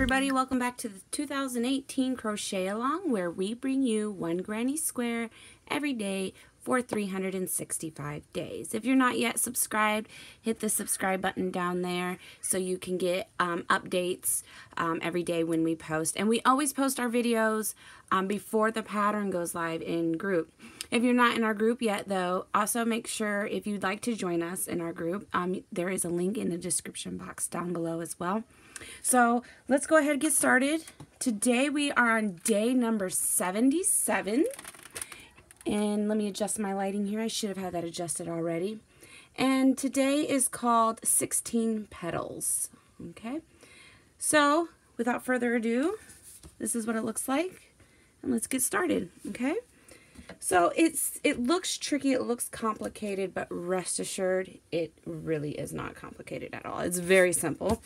everybody, welcome back to the 2018 Crochet Along, where we bring you one granny square every day for 365 days. If you're not yet subscribed, hit the subscribe button down there so you can get updates every day when we post. And we always post our videos before the pattern goes live in group. If you're not in our group yet, though, also make sure if you'd like to join us in our group, there is a link in the description box down below as well. So let's go ahead and get started. Today we are on day number 77. And let me adjust my lighting here. I should have had that adjusted already. And today is called 16 Petals. Okay. So without further ado, this is what it looks like. And let's get started. Okay. So it looks tricky, it looks complicated, but rest assured, it really is not complicated at all. It's very simple.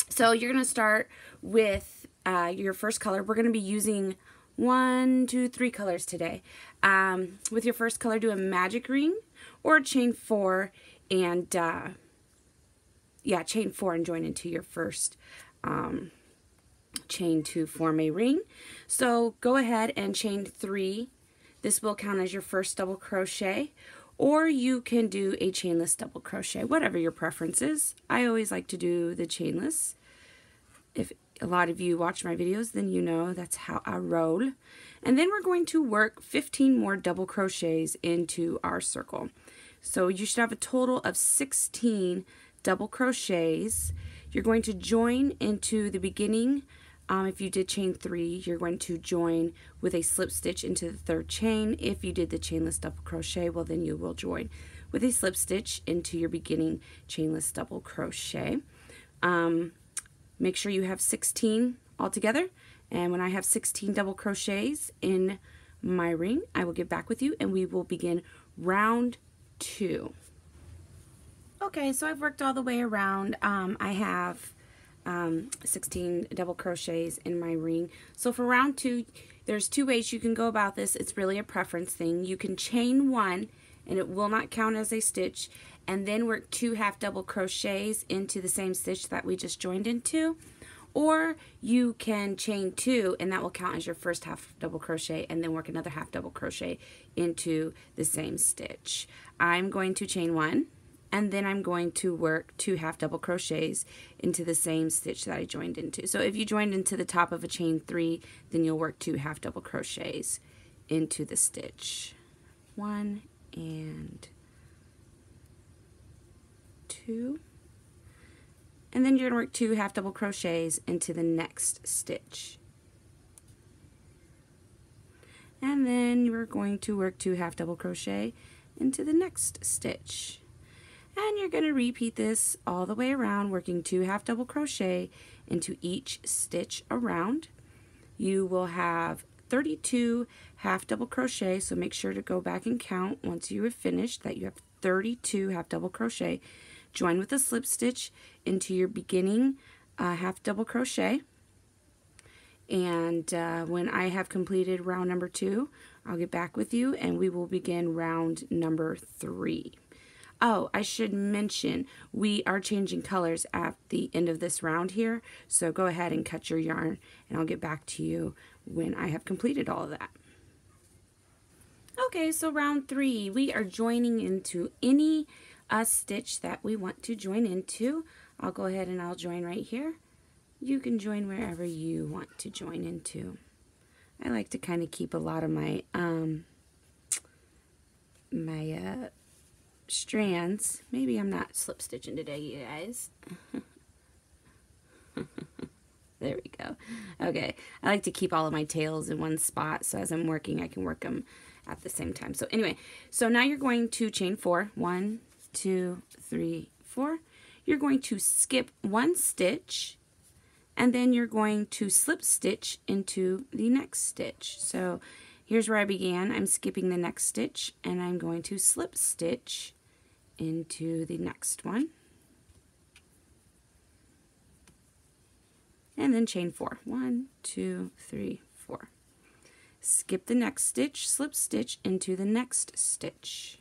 So you're going to start with your first color. We're going to be using 1, 2, 3 colors today. With your first color, do a magic ring or chain 4 and chain 4 and join into your first chain to form a ring. So go ahead and chain 3. This will count as your first double crochet, or you can do a chainless double crochet, whatever your preference is. I always like to do the chainless. If a lot of you watch my videos, then you know that's how I roll. And then we're going to work 15 more double crochets into our circle. So you should have a total of 16 double crochets. You're going to join into the beginning. If you did chain 3, you're going to join with a slip stitch into the third chain. If you did the chainless double crochet, well, then you will join with a slip stitch into your beginning chainless double crochet. Make sure you have 16 altogether, and when I have 16 double crochets in my ring, I will get back with you and we will begin round 2. Okay, so I've worked all the way around. I have 16 double crochets in my ring. So for round 2, there's 2 ways you can go about this. It's really a preference thing. You can chain 1 and it will not count as a stitch, and then work 2 half double crochets into the same stitch that we just joined into, or you can chain 2 and that will count as your first half double crochet and then work another half double crochet into the same stitch. I'm going to chain 1 and then I'm going to work 2 half double crochets into the same stitch that I joined into. So if you joined into the top of a chain 3, then you'll work 2 half double crochets into the stitch. 1 and 2. And then you're going to work 2 half double crochets into the next stitch. And then you're going to work 2 half double crochet into the next stitch. And you're going to repeat this all the way around, working 2 half double crochet into each stitch around. You will have 32 half double crochet, so make sure to go back and count once you have finished that you have 32 half double crochet. Join with a slip stitch into your beginning half double crochet. And when I have completed round number 2, I'll get back with you and we will begin round number 3. Oh, I should mention, we are changing colors at the end of this round here, so go ahead and cut your yarn, and I'll get back to you when I have completed all of that. Okay, so round 3, we are joining into any stitch that we want to join into. I'll go ahead and I'll join right here. You can join wherever you want to join into. I like to kind of keep a lot of my strands. Maybe I'm not slip stitching today, you guys. There we go. Okay, I like to keep all of my tails in one spot, so as I'm working I can work them at the same time. So anyway, so now you're going to chain 4. 1, 2, 3, 4. You're going to skip 1 stitch and then you're going to slip stitch into the next stitch. So here's where I began. I'm skipping the next stitch and I'm going to slip stitch into the next one, and then chain 4. 1, 2, 3, 4. Skip the next stitch, slip stitch into the next stitch.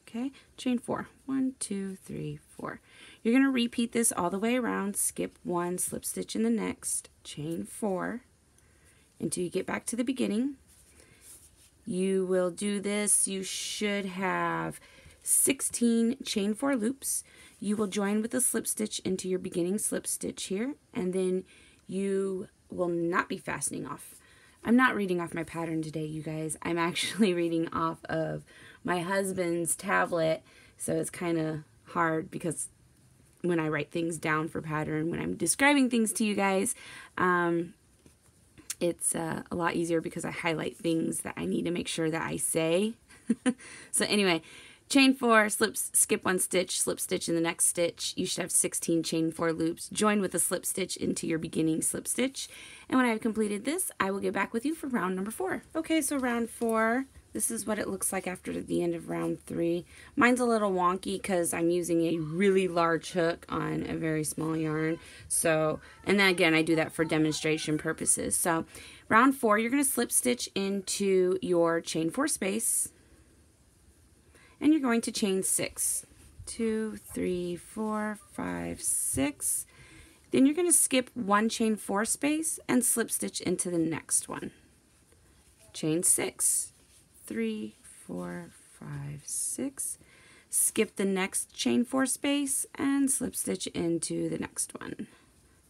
Okay, chain 4. 1, 2, 3, 4. You're going to repeat this all the way around. Skip 1, slip stitch in the next, chain 4 until you get back to the beginning. You will do this. You should have 16 chain 4 loops. You will join with a slip stitch into your beginning slip stitch here, and then you will not be fastening off. I'm not reading off my pattern today, you guys. I'm actually reading off of my husband's tablet, so it's kind of hard because when I write things down for pattern, when I'm describing things to you guys, it's a lot easier because I highlight things that I need to make sure that I say. So anyway, chain 4, skip 1 stitch, slip stitch in the next stitch. You should have 16 chain 4 loops. Join with a slip stitch into your beginning slip stitch. And when I've completed this, I will get back with you for round number 4. Okay, so round 4, this is what it looks like after the end of round 3. Mine's a little wonky because I'm using a really large hook on a very small yarn. So, and then again, I do that for demonstration purposes. So round 4, you're going to slip stitch into your chain 4 space. And you're going to chain 6. 2, 3, 4, 5, 6. Then you're going to skip 1 chain 4 space and slip stitch into the next one. Chain 6. 3, 4, 5, 6. Skip the next chain 4 space and slip stitch into the next one.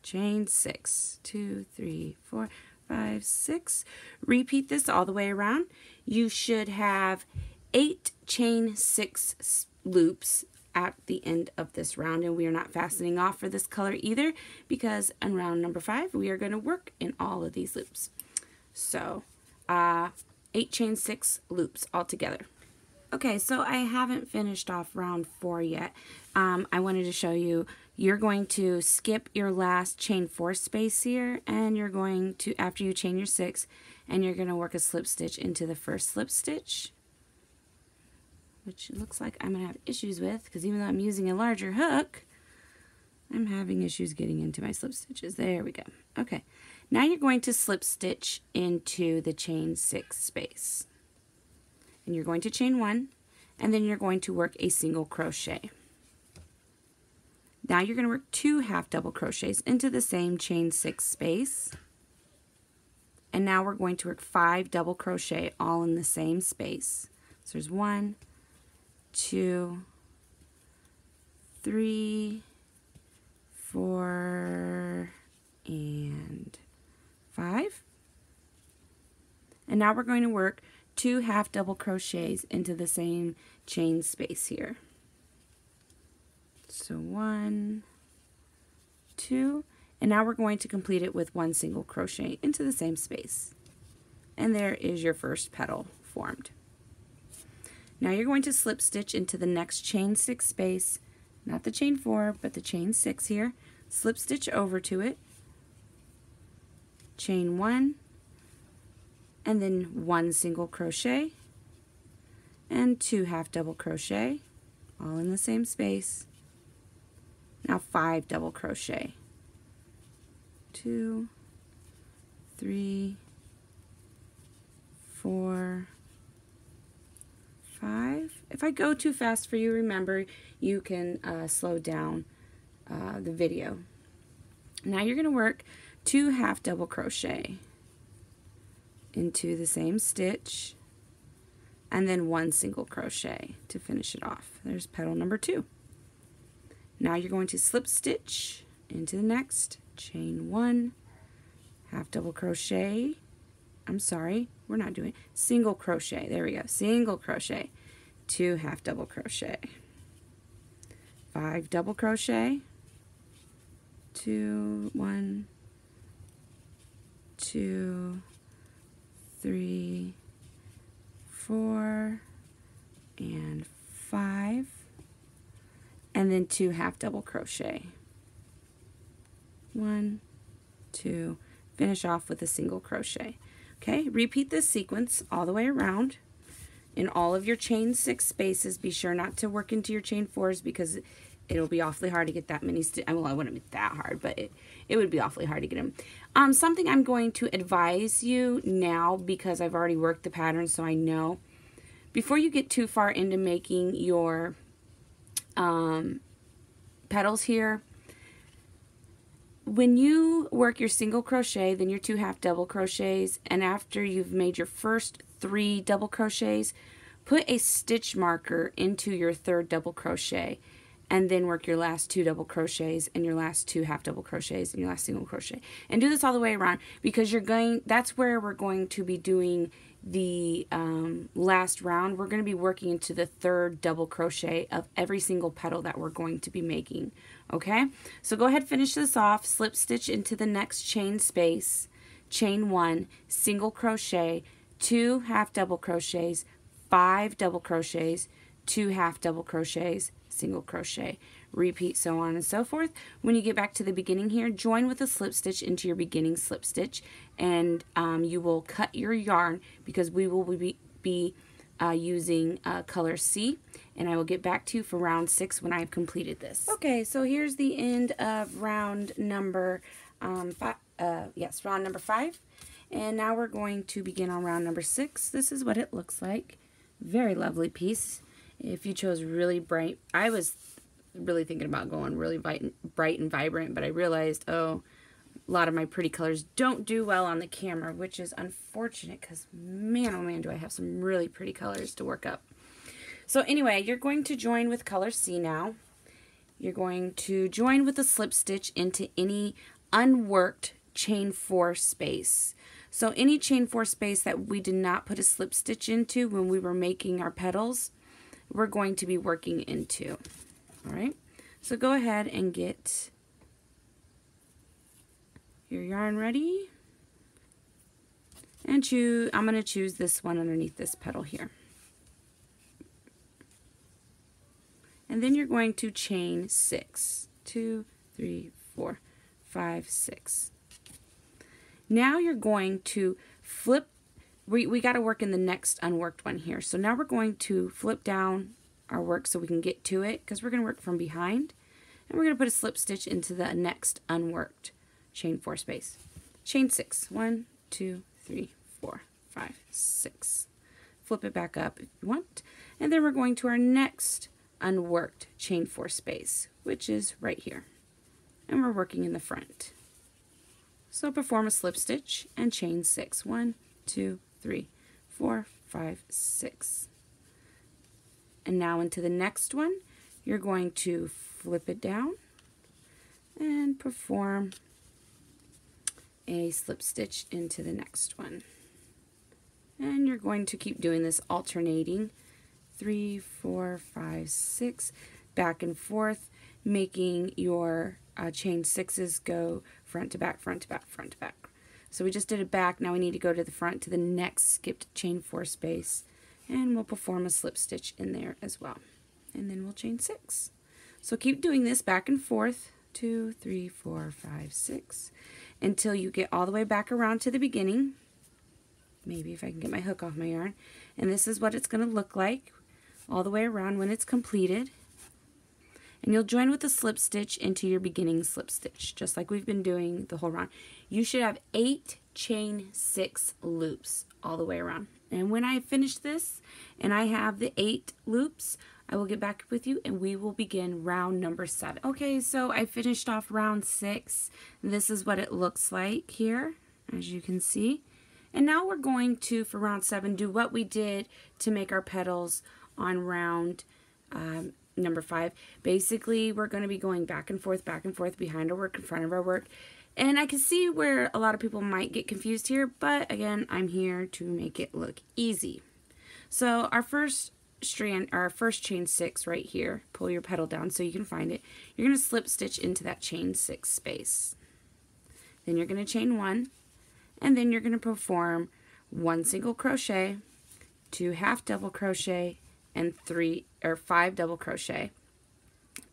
Chain 6. 2, 3, 4, 5, 6. Repeat this all the way around. You should have 8 chain 6 loops at the end of this round, and we are not fastening off for this color either because in round number 5 we are going to work in all of these loops. So 8 chain 6 loops altogether. Okay, so I haven't finished off round 4 yet. I wanted to show you, you're going to skip your last chain 4 space here, and you're going to, after you chain your 6, and you're going to work a slip stitch into the first slip stitch, which it looks like I'm going to have issues with because even though I'm using a larger hook, I'm having issues getting into my slip stitches. There we go. Okay, now you're going to slip stitch into the chain 6 space. And you're going to chain 1, and then you're going to work a single crochet. Now you're going to work 2 half double crochets into the same chain 6 space. And now we're going to work 5 double crochet all in the same space. So there's 1, 2, 3, 4, and 5. And now we're going to work 2 half double crochets into the same chain space here. So 1, 2, and now we're going to complete it with 1 single crochet into the same space. And there is your first petal formed. Now you're going to slip stitch into the next chain 6 space, not the chain 4, but the chain 6 here. Slip stitch over to it, chain 1, and then 1 single crochet, and 2 half double crochet, all in the same space. Now 5 double crochet. 2, 3, 4, 5. If I go too fast for you, remember you can slow down the video. Now you're going to work 2 half double crochet into the same stitch and then 1 single crochet to finish it off. There's petal number 2. Now you're going to slip stitch into the next, chain 1, half double crochet. I'm sorry, we're not doing single crochet. There we go. Single crochet, 2 half double crochet, 5 double crochet, 2, 1, 2, 3, 4, and 5, and then 2 half double crochet. 1, 2, finish off with a single crochet. Okay, repeat this sequence all the way around in all of your chain 6 spaces. Be sure not to work into your chain 4s because it'll be awfully hard to get that many well, it wouldn't be that hard, but it would be awfully hard to get them. Something I'm going to advise you now because I've already worked the pattern, so I know. before you get too far into making your petals here, when you work your single crochet, then your 2 half double crochets, and after you've made your first 3 double crochets, put a stitch marker into your 3rd double crochet, and then work your last 2 double crochets and your last 2 half double crochets and your last single crochet. And do this all the way around, because that's where we're going to be doing the last round. We're going to be working into the 3rd double crochet of every single petal that we're going to be making. Okay, so go ahead, finish this off, slip stitch into the next chain space, chain 1, single crochet, 2 half double crochets, 5 double crochets, 2 half double crochets, single crochet. Repeat, so on and so forth. When you get back to the beginning here, join with a slip stitch into your beginning slip stitch, and you will cut your yarn, because we will be using color C, and I will get back to you for round 6 when I have completed this. Okay, so here's the end of round number 5. Round number 5, and now we're going to begin on round number 6. This is what it looks like. Very lovely piece. If you chose really bright, I was really thinking about going really bright and vibrant, but I realized, oh, a lot of my pretty colors don't do well on the camera, which is unfortunate, because man, oh man, do I have some really pretty colors to work up. So anyway, you're going to join with color C now. You're going to join with a slip stitch into any unworked chain 4 space. So any chain 4 space that we did not put a slip stitch into when we were making our petals, we're going to be working into. All right, so go ahead and get your yarn ready, and I'm going to choose this one underneath this petal here. And then you're going to chain 6. 2, 3, 4, 5, 6. Now you're going to flip. We got to work in the next unworked one here. So now we're going to flip down our work so we can get to it, because we're going to work from behind, and we're going to put a slip stitch into the next unworked chain 4 space. Chain 6. 1, 2, 3, 4, 5, 6. Flip it back up if you want, and then we're going to our next unworked chain 4 space, which is right here, and we're working in the front. So perform a slip stitch and chain 6. 1, 2, 3, 4, 5, 6. And now into the next one, you're going to flip it down and perform a slip stitch into the next one. And you're going to keep doing this, alternating 3, 4, 5, 6, back and forth, making your chain 6s go front to back, front to back, front to back. So we just did it back. Now we need to go to the front to the next skipped chain 4 space, and we'll perform a slip stitch in there as well, and then we'll chain 6. So keep doing this back and forth, 2, 3, 4, 5, 6, until you get all the way back around to the beginning. Maybe if I can get my hook off my yarn. And this is what it's going to look like all the way around when it's completed. And you'll join with a slip stitch into your beginning slip stitch, just like we've been doing the whole round. You should have 8 chain 6 loops all the way around. And when I finish this and I have the 8 loops, I will get back with you and we will begin round number 7. Okay, so I finished off round 6. This is what it looks like here, as you can see. And now we're going to, for round 7, do what we did to make our petals on round number 5. Basically, we're going to be going back and forth behind our work, in front of our work. And I can see where a lot of people might get confused here, but again, I'm here to make it look easy. So our first strand, our first chain 6 right here, pull your petal down so you can find it. You're going to slip stitch into that chain 6 space. Then you're going to chain 1, and then you're going to perform 1 single crochet, 2 half double crochet, and 5 double crochet.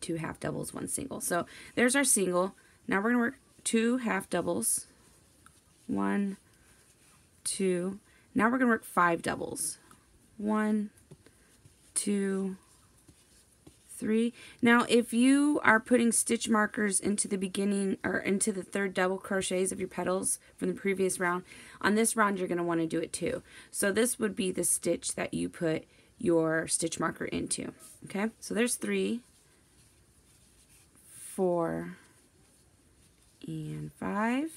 2 half doubles, 1 single. So there's our single. Now we're going to work 2 half doubles, 1, 2. Now we're going to work 5 doubles, 1, 2, 3. Now if you are putting stitch markers into the beginning or into the 3rd double crochets of your petals from the previous round, on this round you're going to want to do it too. So this would be the stitch that you put your stitch marker into. Okay, so there's 3, 4, and 5.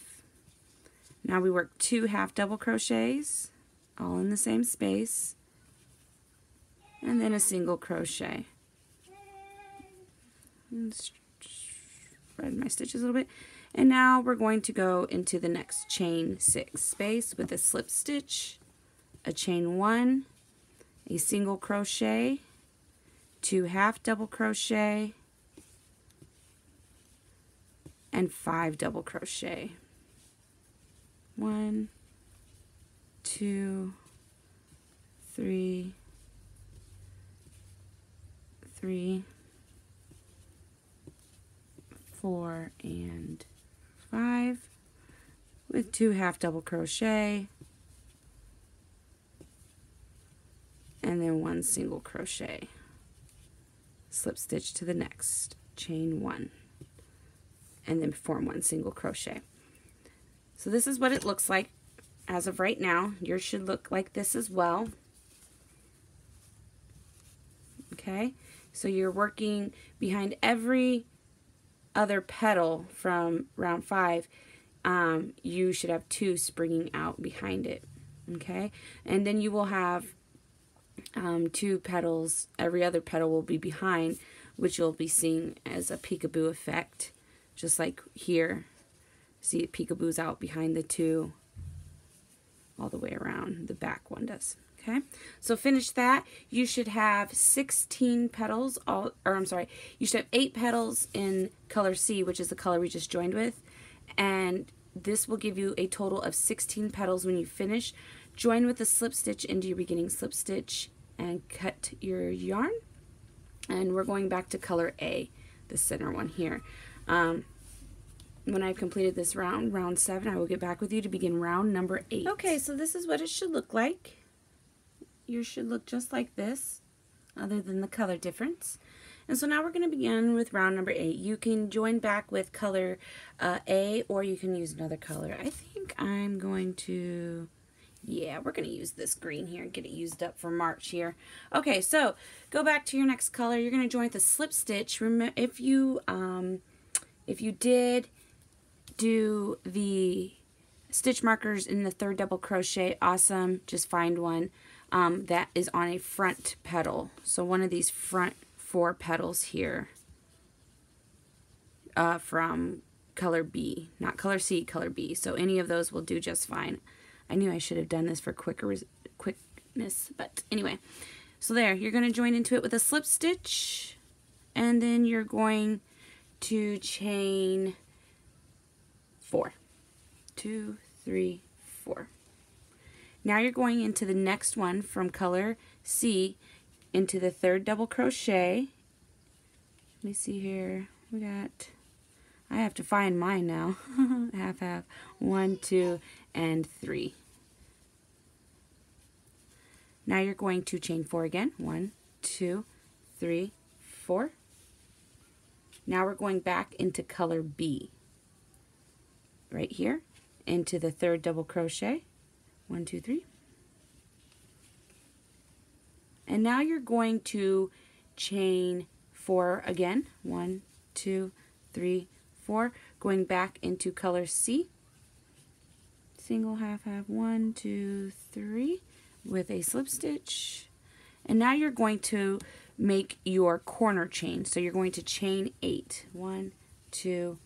Now we work 2 half double crochets all in the same space, and then a single crochet. And spread my stitches a little bit. And now we're going to go into the next chain 6 space with a slip stitch, a chain 1, a single crochet, 2 half double crochet, and 5 double crochet. 1, 2, 3, 4, and 5 with 2 half double crochet and then 1 single crochet. Slip stitch to the next, chain 1, and then form 1 single crochet. So this is what it looks like as of right now. Yours should look like this as well. Okay, so you're working behind every other petal from round 5. You should have 2 springing out behind it. Okay, and then you will have 2 petals. Every other petal will be behind, which you'll be seeing as a peekaboo effect, just like here. See, it peekaboos out behind the 2 all the way around. The back one does. Okay, so finish that. You should have 16 petals, you should have 8 petals in color C, which is the color we just joined with, and this will give you a total of 16 petals when you finish. Join with a slip stitch into your beginning slip stitch and cut your yarn, and we're going back to color A, the center one here. When I've completed this round 7, I will get back with you to begin round number 8. Okay, so this is what it should look like. Yours should look just like this, other than the color difference. And so now we're going to begin with round number 8. You can join back with color A, or you can use another color. I think I'm going to, yeah, we're going to use this green here and get it used up for March here. Okay, so go back to your next color. You're going to join with a slip stitch. Remember, if you did do the stitch markers in the 3rd double crochet, awesome. Just find one that is on a front petal. So one of these front 4 petals here from color B, not color C, color B. So any of those will do just fine. I knew I should have done this for quickness, but anyway. So there, you're going to join into it with a slip stitch, and then you're going to chain 4. 2, 3, 4. Now you're going into the next one from color C into the 3rd double crochet. Let me see here. I have to find mine now. half, 1, 2, and 3. Now you're going to chain 4 again. 1, 2, 3, 4. Now we're going back into color B. Right here into the 3rd double crochet. 1, 2, 3. And now you're going to chain 4 again. 1, 2, 3, 4. Going back into color C. Single half, 1, 2, 3 with a slip stitch. And now you're going to make your corner chain. So you're going to chain 8. 1, 2,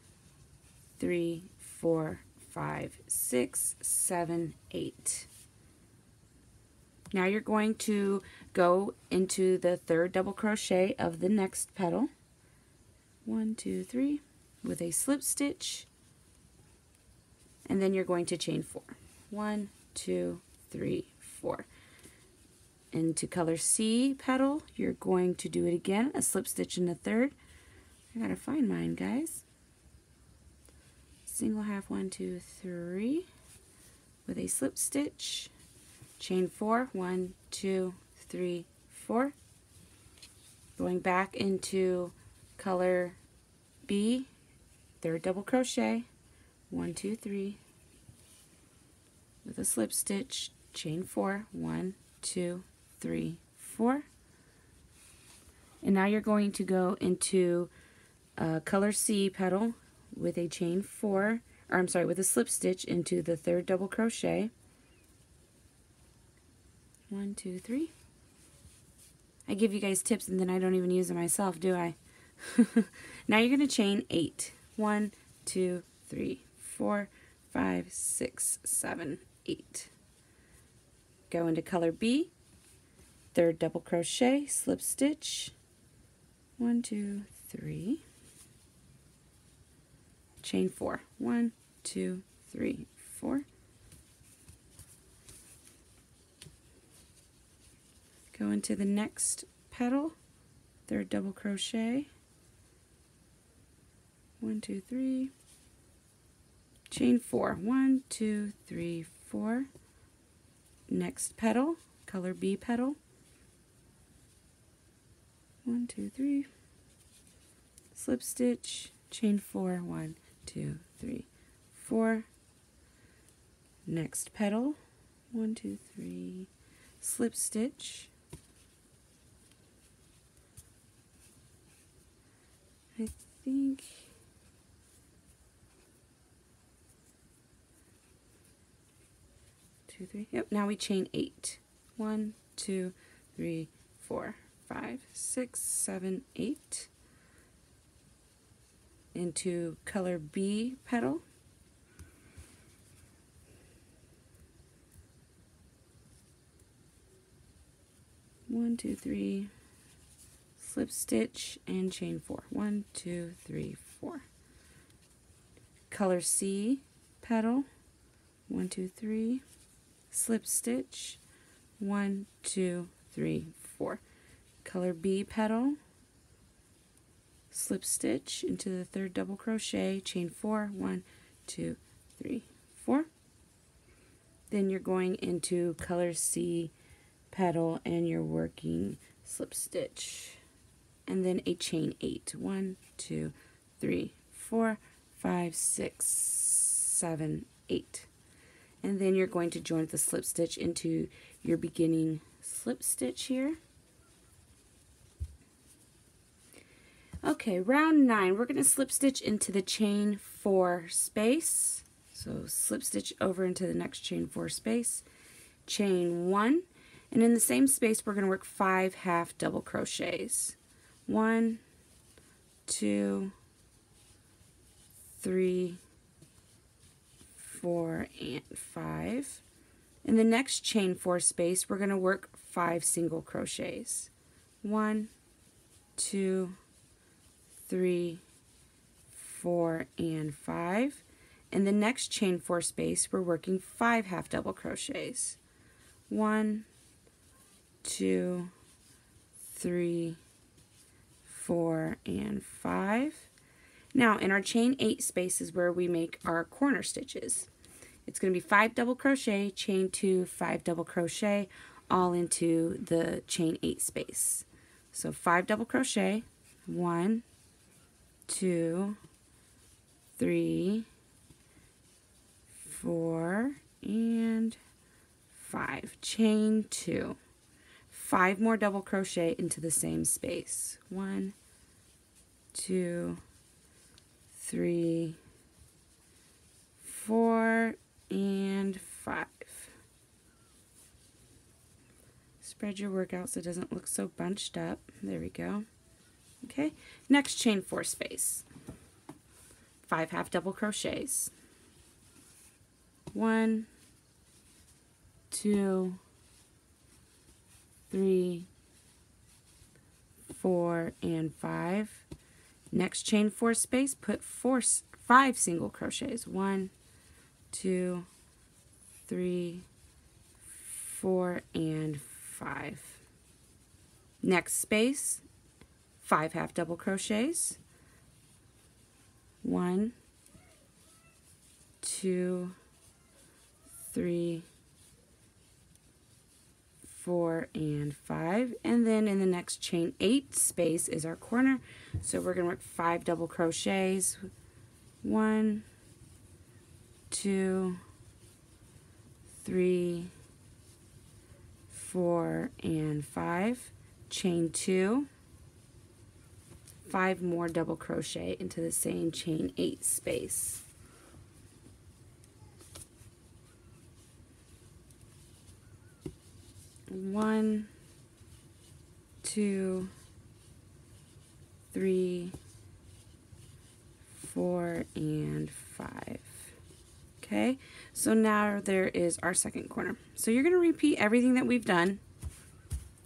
3, 4, 5, 6, 7, 8. Now you're going to go into the 3rd double crochet of the next petal. 1, 2, 3 with a slip stitch, and then you're going to chain 4. 1, 2, 3, 4. Into color C petal, you're going to do it again, a slip stitch in the 3rd. I gotta find mine, guys. Single half, 1, 2, 3 with a slip stitch, chain 4, 1, 2, 3, 4. Going back into color B, 3rd double crochet, 1, 2, 3 with a slip stitch, chain 4, 1, 2, 3, 4. And now you're going to go into color C petal with a chain 4, or I'm sorry, with a slip stitch into the 3rd double crochet. 1, 2, 3. I give you guys tips and then I don't even use them myself, do I? Now you're going to chain 8. 1, 2, 3, 4, 5, 6, 7, 8. Go into color B, 3rd double crochet, slip stitch. 1, 2, 3. Chain 4. 1, 2, 3, 4. Go into the next petal, 3rd double crochet. 1, 2, 3. Chain 4. 1, 2, 3, 4. Next petal, color B petal. 1, 2, 3. Slip stitch, chain 4. 1, 2, 3, 4. Next petal, 1, 2, 3. Slip stitch. I think 2, 3. Yep, now we chain 8. 1, 2, 3, 4, 5, 6, 7, 8. Into color B petal. One, 2, 3. Slip stitch and chain 4. 1, 2, 3, 4. Color C petal. 1, 2, 3. Slip stitch. 1, 2, 3, 4. Color B petal. Slip stitch into the 3rd double crochet, chain 4. 1, 2, 3, 4. Then you're going into color C petal and you're working slip stitch. And then a chain 8. 1, 2, 3, 4, 5, 6, 7, 8. And then you're going to join the slip stitch into your beginning slip stitch here. Okay, round 9, we're going to slip stitch into the chain 4 space. So slip stitch over into the next chain 4 space, chain 1, and in the same space we're going to work 5 half double crochets. 1, 2, 3, 4, and 5. In the next chain 4 space we're going to work 5 single crochets. 1, 2, 3, 4, and 5. In the next chain 4 space we're working 5 half double crochets. 1, 2, 3, 4, and 5. Now in our chain 8 spaces where we make our corner stitches, it's going to be 5 double crochet, chain 2, 5 double crochet, all into the chain 8 space. So 5 double crochet, 1, 2, 3, 4, and 5. Chain 2. 5 more double crochet into the same space. 1, 2, 3, 4, and 5. Spread your work out so it doesn't look so bunched up. There we go. Okay, next chain 4 space. 5 half double crochets. 1, 2, 3, 4, and 5. Next chain 4 space, put 5 single crochets. 1, 2, 3, 4, and 5. Next space, 5 half double crochets. 1, 2, 3, 4, and 5. And then in the next chain 8 space is our corner. So we're going to work 5 double crochets. 1, 2, 3, 4 and 5, chain 2, 5 more double crochet into the same chain 8 space. One, 2, 3, 4, and 5. Okay, so now there is our second corner. So you're going to repeat everything that we've done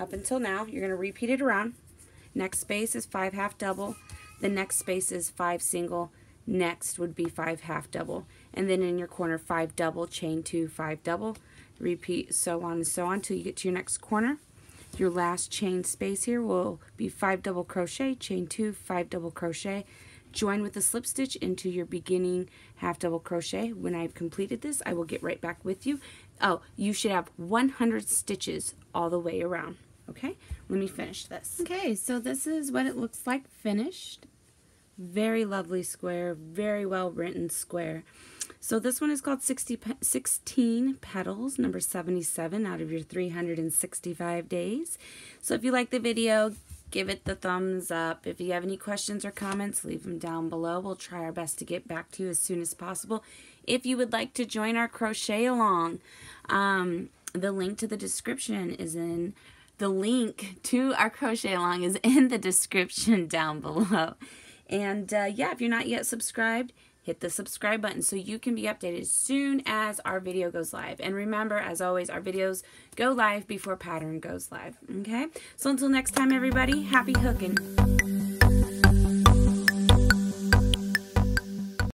up until now. You're going to repeat it around. Next space is 5 half double. The next space is 5 single. Next would be 5 half double. And then in your corner, 5 double, chain 2, 5 double. Repeat so on and so on until you get to your next corner. Your last chain space here will be 5 double crochet, chain 2, 5 double crochet. Join with the slip stitch into your beginning half double crochet. When I've completed this, I will get right back with you. Oh, you should have 100 stitches all the way around. Okay, let me finish this. Okay, so this is what it looks like finished. Very lovely square, very well written square. So this one is called 16 Petals, number 77 out of your 365 days. So if you like the video, give it the thumbs up. If you have any questions or comments, leave them down below. We'll try our best to get back to you as soon as possible. If you would like to join our crochet along, the link to the description is in the link to our crochet along is in the description down below. And yeah, if you're not yet subscribed, hit the subscribe button so you can be updated as soon as our video goes live. And remember, as always, our videos go live before pattern goes live. Okay? So until next time, everybody, happy hooking.